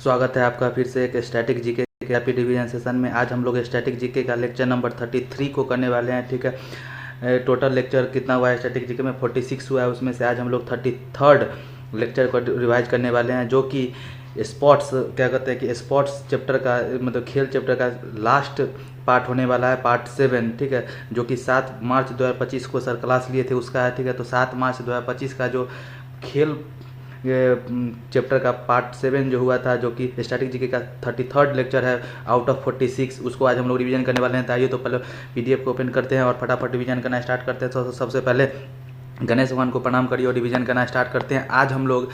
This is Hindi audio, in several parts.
स्वागत है आपका फिर से एक स्टैटिक जीके के रैपिड रिवीजन सेशन में। आज हम लोग स्टैटिक जीके का लेक्चर नंबर 33 को करने वाले हैं। ठीक है, टोटल लेक्चर कितना हुआ है स्टैटिक जीके में? 46 हुआ है। उसमें से आज हम लोग 33rd लेक्चर को रिवाइज करने वाले हैं, जो कि स्पोर्ट्स क्या कहते हैं कि स्पोर्ट्स चैप्टर का मतलब खेल चैप्टर का लास्ट पार्ट होने वाला है, पार्ट 7। ठीक है, जो कि 7 मार्च 2025 को सर क्लास लिए थे उसका है। ठीक है, तो 7 मार्च 2025 का जो खेल चैप्टर का पार्ट 7 जो हुआ था, जो कि स्टैटिक जीके का 33rd लेक्चर है आउट ऑफ 46, उसको आज हम लोग रिवीजन करने वाले हैं। तो आइए तो पहले पीडीएफ को ओपन करते हैं और फटाफट रिवीजन करना स्टार्ट करते हैं। तो सबसे पहले गणेश भगवान को प्रणाम करिए और रिवीजन करना स्टार्ट करते हैं। आज हम लोग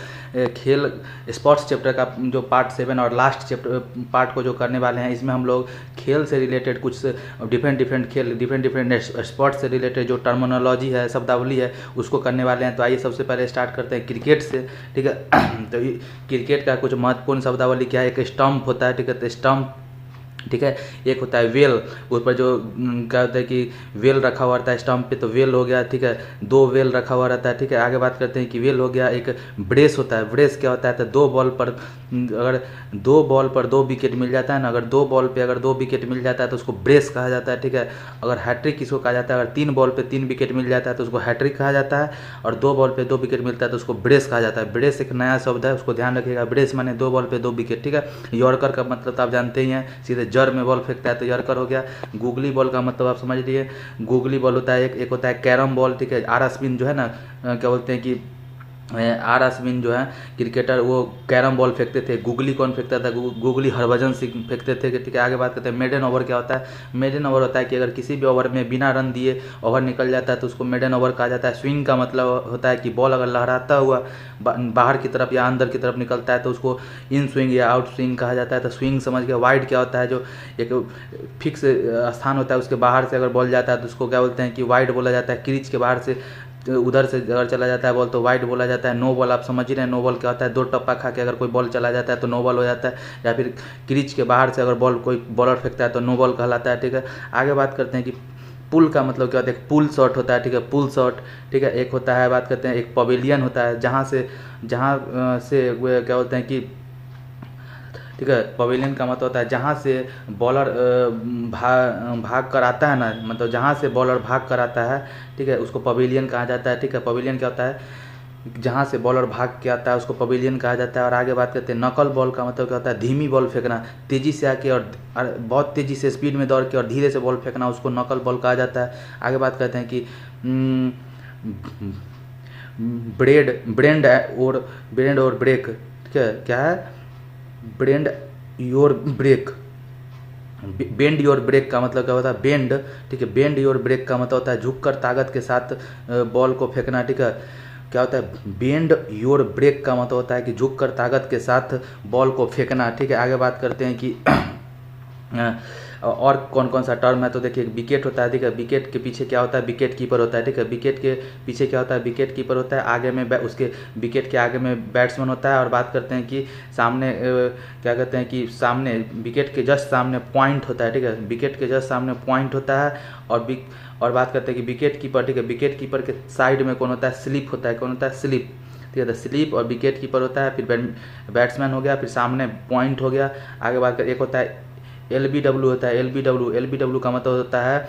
खेल स्पोर्ट्स चैप्टर का जो पार्ट 7 और लास्ट चैप्टर पार्ट को जो करने वाले हैं, इसमें हम लोग खेल से रिलेटेड कुछ डिफरेंट खेल डिफरेंट स्पोर्ट्स से रिलेटेड जो टर्मिनोलॉजी है, शब्दावली है, उसको करने वाले हैं। तो आइए सबसे पहले स्टार्ट करते हैं क्रिकेट से। ठीक है, तो क्रिकेट का कुछ महत्वपूर्ण शब्दावली क्या है? एक स्टंप होता है। ठीक है, तो स्टंप, ठीक है, एक होता है वेल, उस पर जो क्या होता है कि वेल रखा हुआ रहता है स्टंप पे, तो वेल हो गया। ठीक है, 2 वेल रखा हुआ रहता है। ठीक है, आगे बात करते हैं कि वेल हो गया। एक ब्रेस होता है। ब्रेस क्या होता है? तो 2 बॉल पर अगर 2 बॉल पर 2 विकेट मिल जाता है ना, अगर 2 बॉल पे अगर 2 विकेट मिल जाता है तो उसको ब्रेस कहा जाता है। ठीक है, अगर हैट्रिक किसको कहा जाता है? अगर 3 बॉल पे 3 विकेट मिल जाता है तो उसको हैट्रिक कहा जाता है, और 2 बॉल पे 2 विकेट मिलता है तो उसको ब्रेस कहा जाता है। ब्रेस एक नया शब्द है, उसको ध्यान रखिएगा। ब्रेस माने 2 बॉल पे 2 विकेट। ठीक है, यॉर्कर का मतलब तो आप जानते ही हैं, सीधे जड़ में बॉल फेंकता है तो यॉर्कर हो गया। गूगली बॉल का मतलब आप समझ लीजिए। गूगली बॉल होता है एक होता है कैरम बॉल। ठीक है, आर अश्विन जो है ना, क्या बोलते हैं कि आर अश्विन जो है क्रिकेटर, वो कैरम बॉल फेंकते थे। गूगली कौन फेंकता था? गूगली हरभजन सिंह फेंकते थे। ठीक है, आगे बात करते हैं मेडन ओवर क्या होता है। मेडन ओवर होता है कि अगर किसी भी ओवर में बिना रन दिए ओवर निकल जाता है तो उसको मेडन ओवर कहा जाता है। स्विंग का मतलब होता है कि बॉल अगर लहराता हुआ बाहर की तरफ या अंदर की तरफ निकलता है तो उसको इन स्विंग या आउट स्विंग कहा जाता है। तो स्विंग समझ गया। वाइड क्या होता है? जो एक फिक्स स्थान होता है उसके बाहर से अगर बॉल जाता है तो उसको क्या बोलते हैं कि वाइड बोला जाता है। क्रीज के बाहर से उधर से अगर चला जाता है बॉल तो वाइड बोला जाता है। नो बॉल आप समझ ही रहे हैं। नो बॉल क्या होता है? 2 टप्पा खा के अगर कोई बॉल चला जाता है तो नो बॉल हो जाता है, या फिर क्रीज के बाहर से अगर बॉल कोई बॉलर फेंकता है तो नो बॉल कहलाता है। ठीक है, आगे बात करते हैं कि पुल का मतलब क्या होता है? पुल शॉट होता है। ठीक है, पुल शॉट। ठीक है, एक होता है, बात करते हैं एक पवेलियन होता है, जहाँ से वो क्या बोलते हैं कि, ठीक है, पवेलियन का मतलब होता है जहाँ से बॉलर भाग कर आता है ना, मतलब जहाँ से बॉलर भाग कर आता है, ठीक है, उसको पवेलियन कहा जाता है। ठीक है, पवेलियन क्या होता है? जहाँ से बॉलर भाग के आता है उसको पवेलियन कहा जाता है। और आगे बात करते हैं नकल बॉल का मतलब क्या होता है? धीमी बॉल फेंकना, तेज़ी से आके और बहुत तेज़ी से स्पीड में दौड़ के और धीरे से बॉल फेंकना, उसको नकल बॉल कहा जाता है। आगे बात करते हैं कि ब्रेंड और ब्रेक। ठीक है, क्या है? Bend your break. Bend your break का मतलब क्या होता है? बेंड। ठीक है, बेंड योर ब्रेक का मतलब होता है झुककर ताकत के साथ बॉल को फेंकना। ठीक है, क्या होता है? बेंड योर ब्रेक का मतलब होता है कि झुककर ताकत के साथ बॉल को फेंकना। ठीक है, आगे बात करते हैं कि और कौन कौन सा टर्म है। तो देखिए विकेट होता है। ठीक है, विकेट के पीछे क्या होता है? विकेट कीपर होता है। ठीक है, विकेट के पीछे क्या होता है? विकेट कीपर होता है। आगे में उसके विकेट के आगे में बैट्समैन होता है। और बात करते हैं कि सामने क्या कहते हैं कि सामने विकेट के जस्ट सामने पॉइंट होता है। ठीक है, विकेट के जस्ट सामने पॉइंट होता है। और बात करते हैं कि विकेट कीपर, ठीक है, विकेट कीपर के साइड में कौन होता है? स्लिप होता है। कौन होता है? स्लिप। ठीक है, तो स्लिप और विकेट कीपर होता है, फिर बैट्समैन हो गया, फिर सामने पॉइंट हो गया। आगे बात कर एक होता है LBW होता है। LBW का मतलब होता है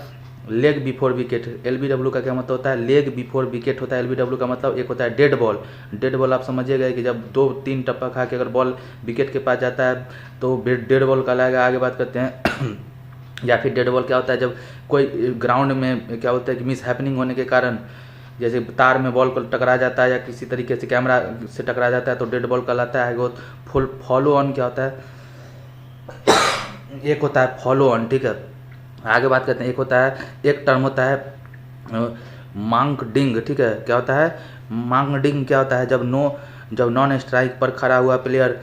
लेग बिफोर विकेट। LBW का क्या मतलब होता है? लेग बिफोर विकेट होता है LBW का मतलब। एक होता है डेड बॉल। डेड बॉल आप समझिएगा कि जब 2-3 टप्पा खा के अगर बॉल विकेट के पास जाता है तो डेड बॉल कहलाएगा। आगे बात करते हैं या फिर डेड बॉल क्या होता है? जब कोई ग्राउंड में क्या होता है कि मिस हैपनिंग होने के कारण, जैसे तार में बॉल को टकरा जाता है या किसी तरीके से कैमरा से टकरा जाता है तो डेड बॉल कहलाता है। फॉलो ऑन क्या होता है? एक होता है फॉलो ऑन। ठीक है, आगे बात करते हैं एक होता है, एक टर्म होता है मांकडिंग। ठीक है, क्या होता है? मांकडिंग क्या होता है? जब नॉन स्ट्राइक पर खड़ा हुआ प्लेयर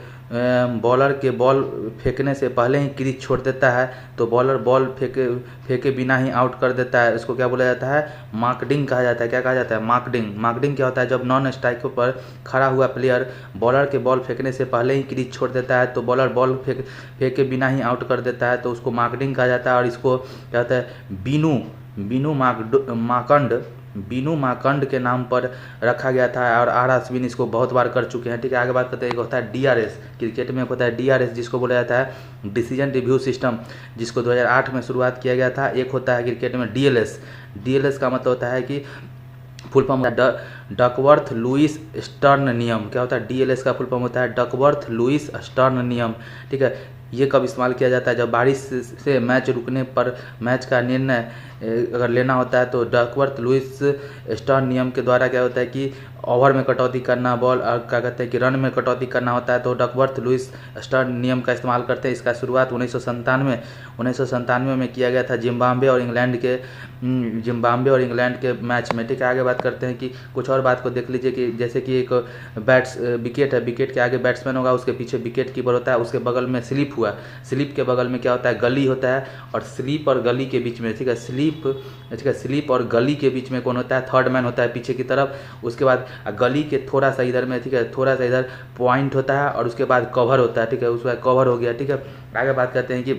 बॉलर के बॉल फेंकने से पहले ही क्रीज छोड़ देता है तो बॉलर बॉल फेंके बिना ही आउट कर देता है, इसको क्या बोला जाता है? मार्कडिंग कहा जाता है। क्या कहा जाता है? मार्कडिंग। मार्कडिंग क्या होता है? जब नॉन स्ट्राइक पर खड़ा हुआ प्लेयर बॉलर के बॉल फेंकने से पहले ही क्रीज छोड़ देता है तो बॉलर बॉल फेंके बिना ही आउट कर देता है तो उसको मार्कडिंग कहा जाता है। और इसको क्या होता है? बीनू मार्कंड बीनू माकंड के नाम पर रखा गया था और आर अश्विन इसको बहुत बार कर चुके हैं। ठीक है, आगे बात करते हैं, एक होता है DRS, क्रिकेट में एक होता है DRS जिसको बोला जाता है डिसीजन रिव्यू सिस्टम, जिसको 2008 में शुरुआत किया गया था। एक होता है क्रिकेट में DLS का मतलब होता है कि फुल फॉर्म होता है डकवर्थ लुइस स्टर्न नियम। क्या होता है DLS का फुल फॉर्म होता है डकवर्थ लुइस स्टर्न नियम। ठीक है, ये कब इस्तेमाल किया जाता है? जब बारिश से मैच रुकने पर मैच का निर्णय अगर लेना होता है तो डकवर्थ लुइस स्टर्न नियम के द्वारा क्या होता है कि ओवर में कटौती करना, बॉल क्या कहते हैं कि रन में कटौती करना होता है तो डकवर्थ लुइस स्टर्न नियम का इस्तेमाल करते हैं। इसका शुरुआत 1997 में किया गया था जिम्बाब्वे और इंग्लैंड के मैच में। ठीक है, आगे बात करते हैं कि कुछ और बात को देख लीजिए कि जैसे कि एक विकेट है, विकेट के आगे बैट्समैन होगा, उसके पीछे विकेट कीपर होता है, उसके बगल में स्लिप हुआ, स्लिप के बगल में क्या होता है गली होता है, और स्लिप और गली के बीच में, ठीक है, स्लिप और गली के बीच में कौन होता है? थर्ड मैन होता है पीछे की तरफ। उसके बाद गली के थोड़ा सा इधर में, ठीक है, थोड़ा सा इधर पॉइंट होता है और उसके बाद कवर होता है। ठीक है, उसके बाद कवर हो गया। ठीक है, आगे बात करते हैं कि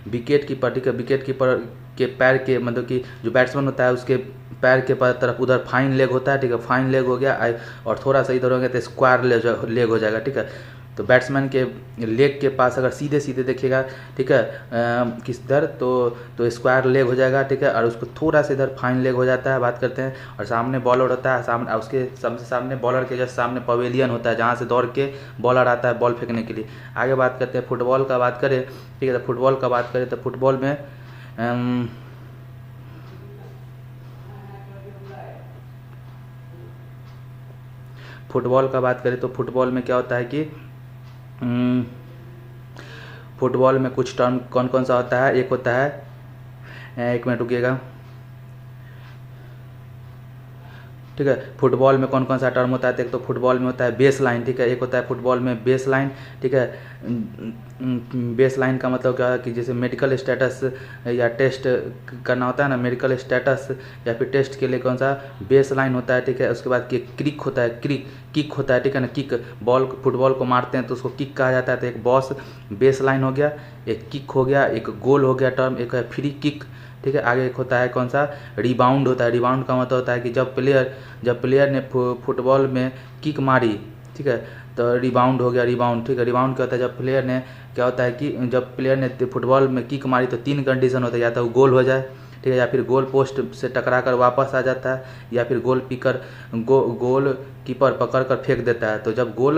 विकेट कीपर, ठीक है, विकेट कीपर के पैर के मतलब कि जो बैट्समैन होता है उसके पैर के तरफ उधर फाइन लेग होता है। ठीक है, फाइन लेग हो गया और थोड़ा सा इधर हो गया तो स्क्वायर लेग हो जाएगा। ठीक है, तो बैट्समैन के लेग के पास अगर सीधे सीधे देखिएगा, ठीक है, किस इधर तो स्क्वायर लेग हो जाएगा। ठीक है, और उसको थोड़ा सा इधर फाइन लेग हो जाता है। बात करते हैं, और सामने बॉलर होता है, सामने उसके सबसे सामने बॉलर के जस्ट सामने पवेलियन होता है जहाँ से दौड़ के बॉलर आता है बॉल फेंकने के लिए। आगे बात करते हैं फुटबॉल का बात करें। ठीक है, तो फुटबॉल का बात करें तो फुटबॉल में फुटबॉल में क्या होता है कि फुटबॉल में कुछ टर्म कौन कौन सा होता है? एक होता है, एक मिनट रुकिएगा, ठीक है, फुटबॉल में कौन कौन सा टर्म होता है? एक तो फुटबॉल में होता है बेस लाइन। ठीक है, एक होता है फुटबॉल में बेस लाइन। ठीक है, बेस लाइन का मतलब क्या है कि जैसे मेडिकल स्टेटस या टेस्ट करना होता है ना, मेडिकल स्टेटस या फिर टेस्ट के लिए कौन सा बेस लाइन होता है। ठीक है, उसके बाद किक होता है, किक होता है। ठीक है ना, किक बॉल फुटबॉल को मारते हैं तो उसको किक कहा जाता है। तो एक बॉस बेस लाइन हो गया, एक किक हो गया, एक गोल हो गया टर्म, एक है फ्री किक। ठीक है, आगे एक होता है कौन सा? रिबाउंड होता है। रिबाउंड का मतलब होता है कि जब प्लेयर ने फुटबॉल में किक मारी, ठीक है, तो रिबाउंड हो गया। रिबाउंड, ठीक है, रिबाउंड क्या होता है? जब प्लेयर ने क्या होता है कि जब प्लेयर ने फुटबॉल में किक मारी तो 3 कंडीशन होता है, या तो वो गोल हो जाए, ठीक है, या फिर गोल पोस्ट से टकरा कर वापस आ जाता है, या फिर गोल कीपर पकड़ कर फेंक देता है। तो जब गोल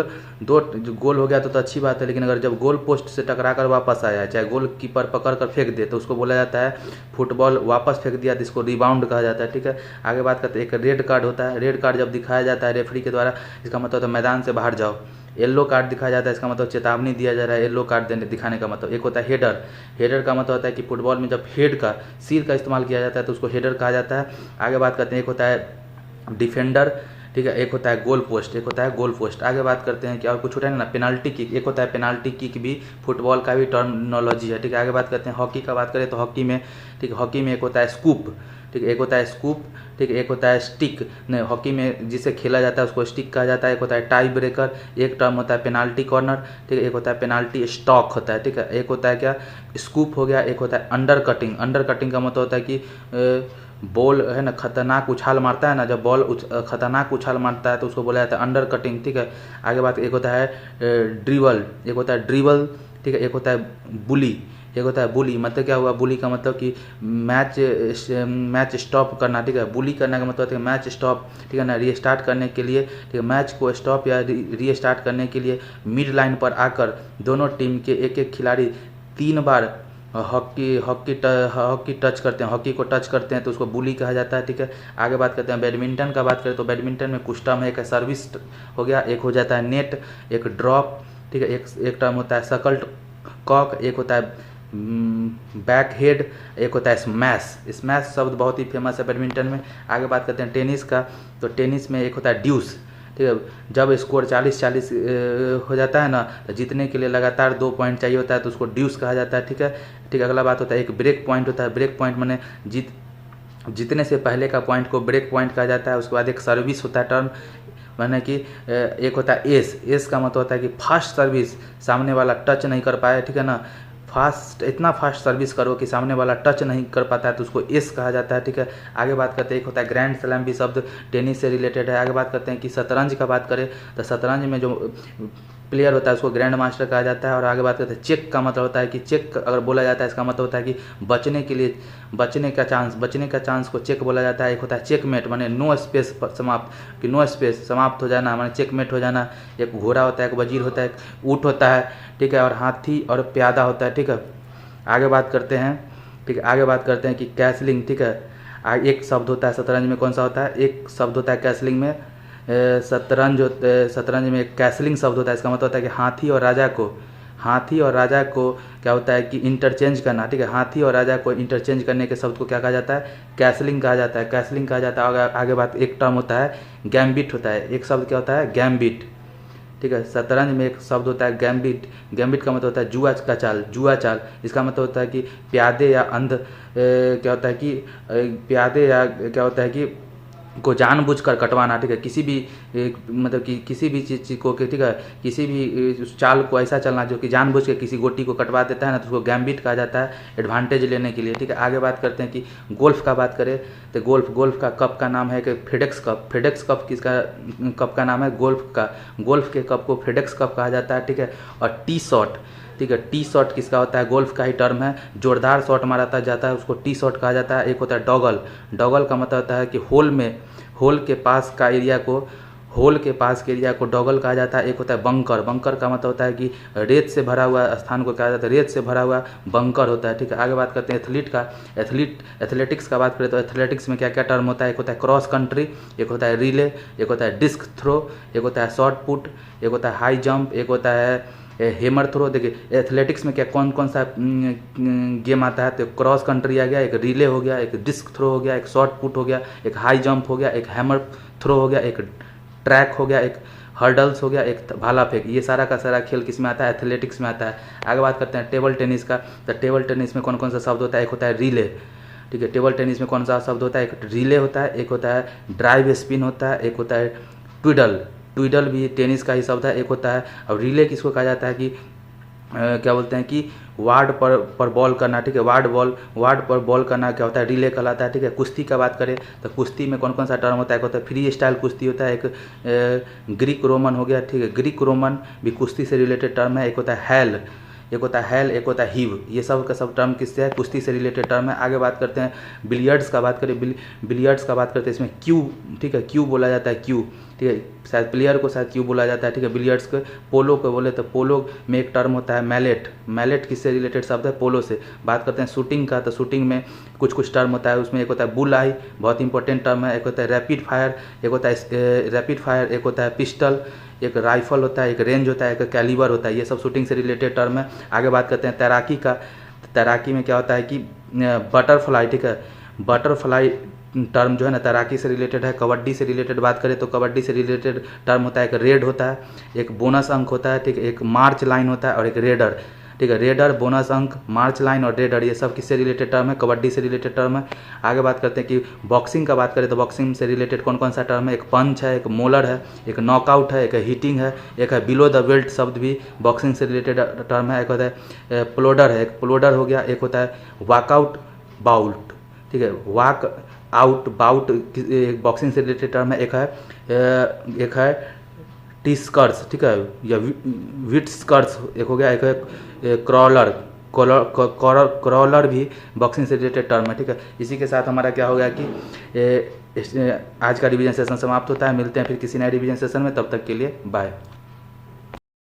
हो गया तो अच्छी बात है, लेकिन अगर जब गोल पोस्ट से टकरा कर वापस आया, चाहे गोल कीपर पकड़ कर फेंक दे, तो उसको बोला जाता है फुटबॉल वापस फेंक दिया, तो इसको रिबाउंड कहा जाता है। ठीक है, आगे बात करते हैं, एक रेड कार्ड होता है। रेड कार्ड जब दिखाया जाता है रेफरी के द्वारा, इसका मतलब तो मैदान से बाहर जाओ। येलो कार्ड दिखाया जाता है, इसका मतलब चेतावनी दिया जा रहा है। येलो कार्ड दिखाने का मतलब। एक होता है हेडर का मतलब होता है कि फुटबॉल में जब सिर का इस्तेमाल किया जाता है तो उसको हेडर कहा जाता है। आगे बात करते हैं, एक होता है डिफेंडर, ठीक है, एक होता है गोल पोस्ट। आगे बात करते हैं कि और कुछ होता है ना, पेनाल्टी किक। एक होता है पेनाल्टी किक भी फुटबॉल का भी टर्मिनोलॉजी है। ठीक है, आगे बात करते हैं हॉकी का बात करें तो हॉकी में, ठीक है, हॉकी में एक होता है स्कूप, ठीक है, एक होता है स्कूप, ठीक है, एक होता है स्टिक। नहीं, हॉकी में जिसे खेला जाता है उसको स्टिक कहा जाता है। एक होता है टाई ब्रेकर, एक टर्म होता है पेनाल्टी कॉर्नर, ठीक है, एक होता है पेनाल्टी स्टॉक होता है। ठीक है, एक होता है क्या? स्कूप हो गया। एक होता है अंडर कटिंग का मतलब होता है कि बॉल है ना खतरनाक उछाल मारता है ना, जब बॉल खतरनाक उछाल मारता है तो उसको बोला जाता है अंडर कटिंग। ठीक है, आगे बात, एक होता है ड्रिबल, ठीक है, एक होता है बुली। मतलब क्या हुआ? बुली का मतलब कि मैच स्टॉप करना। ठीक है, बुली करने का मतलब है मैच स्टॉप, ठीक है ना, रीस्टार्ट करने के लिए, ठीक है, मैच को स्टॉप या रीस्टार्ट करने के लिए मिड लाइन पर आकर दोनों टीम के एक खिलाड़ी 3 बार हॉकी को टच करते हैं तो उसको बुली कहा जाता है। ठीक है, आगे बात करते हैं बैडमिंटन का बात करें तो बैडमिंटन में कुछ टर्म है, एक सर्विस हो गया, एक हो जाता है नेट, एक ड्रॉप, ठीक है, एक टर्म होता है शकल कॉक, एक होता है बैक हेड, एक होता है स्मैश शब्द बहुत ही फेमस है बैडमिंटन में। आगे बात करते हैं टेनिस का, तो टेनिस में एक होता है ड्यूस, ठीक है, जब स्कोर 40-40 हो जाता है ना तो जीतने के लिए लगातार 2 पॉइंट चाहिए होता है तो उसको ड्यूस कहा जाता है। ठीक है, अगला बात होता है एक ब्रेक पॉइंट होता है। ब्रेक पॉइंट माने जीतने से पहले का पॉइंट को ब्रेक पॉइंट कहा जाता है। उसके बाद एक सर्विस होता है टर्म, माने कि एक होता है एस का मतलब होता है कि फास्ट सर्विस, सामने वाला टच नहीं कर पाए, ठीक है ना, फास्ट, इतना फास्ट सर्विस करो कि सामने वाला टच नहीं कर पाता है तो उसको एस कहा जाता है, ठीक है। आगे बात करते हैं, एक होता है ग्रैंड स्लैम, भी शब्द टेनिस से रिलेटेड है। आगे बात करते हैं कि शतरंज का बात करें तो शतरंज में जो प्लेयर होता है उसको ग्रैंड मास्टर कहा जाता है। और आगे बात करते हैं चेक का मतलब होता है कि चेक अगर बोला जाता है इसका मतलब होता है कि बचने के लिए, बचने का चांस को चेक बोला जाता है। एक होता है चेकमेट, माने नो स्पेस समाप्त, कि नो स्पेस समाप्त हो जाना, माने चेकमेट हो जाना। एक घोड़ा होता है, एक वजीर होता है, एक ऊँट होता है, ठीक है, और हाथी और प्यादा होता है, ठीक है। आगे बात करते हैं, ठीक है, आगे बात करते हैं कि कैसलिंग, ठीक है। एक शब्द होता है शतरंज में, कौन सा होता है, एक शब्द होता है कैसलिंग में, शतरंज में एक कैसलिंग शब्द होता है। इसका मतलब होता है कि हाथी और राजा को क्या होता है कि इंटरचेंज करना, ठीक है। हाथी और राजा को इंटरचेंज करने के शब्द को क्या कहा जाता है, कैसलिंग कहा जाता है, कैसलिंग कहा जाता है। आगे बात, एक टर्म होता है गैम्बिट होता है, एक शब्द क्या होता है, गैम्बिट, ठीक है। शतरंज में एक शब्द होता है गैम्बिट, गैम्बिट का मतलब होता है जुआ का चाल, जुआ चाल। इसका मतलब होता है कि प्यादे या अंध क्या होता है कि प्यादे या क्या होता है कि को जानबूझकर कटवाना, ठीक है। किसी भी मतलब कि किसी भी चीज़ को, ठीक है, किसी भी चाल को ऐसा चलना जो कि जानबूझ के किसी गोटी को कटवा देता है ना, तो उसको गैम्बिट कहा जाता है, एडवांटेज लेने के लिए, ठीक है। आगे बात करते हैं कि गोल्फ का बात करें तो गोल्फ का कप का नाम है कि फेडेक्स कप। फेडेक्स कप किसका कप का नाम है, गोल्फ का। गोल्फ के कप को फेडेक्स कप कहा जाता है, ठीक है। और टी शॉट, ठीक है, टी शॉट किसका होता है, गोल्फ का ही टर्म है। जोरदार शॉट मारा जाता है उसको टी शॉट कहा जाता है। एक होता है डॉगल, डॉगल का मतलब होता है कि होल के पास के एरिया को डॉगल कहा जाता है। एक होता है बंकर, बंकर का मतलब होता है कि रेत से भरा हुआ स्थान को कहा जाता है, रेत से भरा हुआ बंकर होता है, ठीक है। आगे बात करते हैं एथलीट का, एथलेटिक्स का बात करें तो एथलेटिक्स में क्या क्या टर्म होता है, एक होता है क्रॉस कंट्री, एक होता है रिले, एक होता है डिस्क थ्रो, एक होता है शॉर्ट पुट, एक होता है हाई जंप, एक होता है हेमर थ्रो। देखिए एथलेटिक्स में क्या कौन कौन सा गेम आता है, तो क्रॉस कंट्री आ गया, एक रिले हो गया, एक डिस्क थ्रो हो गया, एक शॉर्ट पुट हो गया, एक हाई जंप हो गया, एक हैमर थ्रो हो गया, एक ट्रैक हो गया, एक हर्डल्स हो गया, एक भाला फेंक। ये सारा का सारा खेल किस में आता है, एथलेटिक्स में आता है। आगे बात करते हैं टेबल टेनिस का, तो टेबल टेनिस में कौन कौन सा शब्द होता है, एक होता है रिले, ठीक है। टेबल टेनिस में कौन सा शब्द होता है, एक रिले होता है, एक होता है ड्राइव स्पिन होता है, एक होता है ट्विडल, ट्विडल भी टेनिस का ही शब्द है, एक होता है। और रिले किसको कहा जाता है कि क्या बोलते हैं कि वार्ड पर बॉल करना, ठीक है, वार्ड पर बॉल करना क्या होता है, रिले कहलाता है, ठीक है। कुश्ती का बात करें तो कुश्ती में कौन कौन सा टर्म होता है, एक होता है फ्री स्टाइल कुश्ती होता है, एक ग्रीक रोमन हो गया, ठीक है, ग्रीक रोमन भी कुश्ती से रिलेटेड टर्म है। एक होता है हैल, एक होता है हेल, एक होता है हीव। ये सब का सब टर्म किससे है, कुश्ती से रिलेटेड टर्म है। आगे बात करते हैं बिलियर्ड्स का बात करें, बिलियर्ड्स का बात करते हैं, इसमें क्यू, ठीक है, क्यू बोला जाता है, क्यू, ठीक है, शायद प्लेयर को शायद क्यू बोला जाता है, ठीक है, बिलियर्ड्स को। पोलो को बोले तो पोलो में एक टर्म होता है मैलेट, मैलेट किससे रिलेटेड शब्द है, पोलो से। बात करते हैं शूटिंग का, तो शूटिंग में कुछ टर्म होता है, उसमें एक होता है बुल आई, बहुत इंपॉर्टेंट टर्म है, एक होता है रैपिड फायर, एक होता है रैपिड फायर, एक होता है पिस्टल, एक राइफल होता है, एक रेंज होता है, एक कैलिबर होता है। ये सब शूटिंग से रिलेटेड टर्म है। आगे बात करते हैं तैराकी का, तैराकी में क्या होता है कि बटरफ्लाई, ठीक है, बटरफ्लाई टर्म जो है ना तैराकी से रिलेटेड है। कबड्डी से रिलेटेड बात करें तो कबड्डी से रिलेटेड टर्म होता है, एक रेड होता है, एक बोनस अंक होता है, ठीक है, एक मार्च लाइन होता है और एक रेडर, ठीक है। रेडर, बोनस अंक, मार्च लाइन और रेडर, ये सब किससे रिलेटेड टर्म है, कबड्डी से रिलेटेड टर्म है। आगे बात करते हैं कि बॉक्सिंग का बात करें तो बॉक्सिंग से रिलेटेड कौन कौन सा टर्म है, एक पंच है, एक मोलर है, एक नॉकआउट है, एक हिटिंग है, एक है बिलो द बेल्ट शब्द भी बॉक्सिंग से रिलेटेड टर्म है। एक होता है प्लोडर है, एक प्लोडर हो गया, एक होता है वॉकआउट बाउट, ठीक है, वॉक आउट बाउट बॉक्सिंग से रिलेटेड टर्म है। एक है टिस्कर्स, ठीक है, या विट्सकर्स एक हो गया, एक है क्रॉलर, क्रॉलर भी बॉक्सिंग से रिलेटेड टर्म है, ठीक है। इसी के साथ हमारा क्या हो गया कि आज का रिवीजन सेशन समाप्त होता है। मिलते हैं फिर किसी नए रिवीजन सेशन में, तब तक के लिए बाय।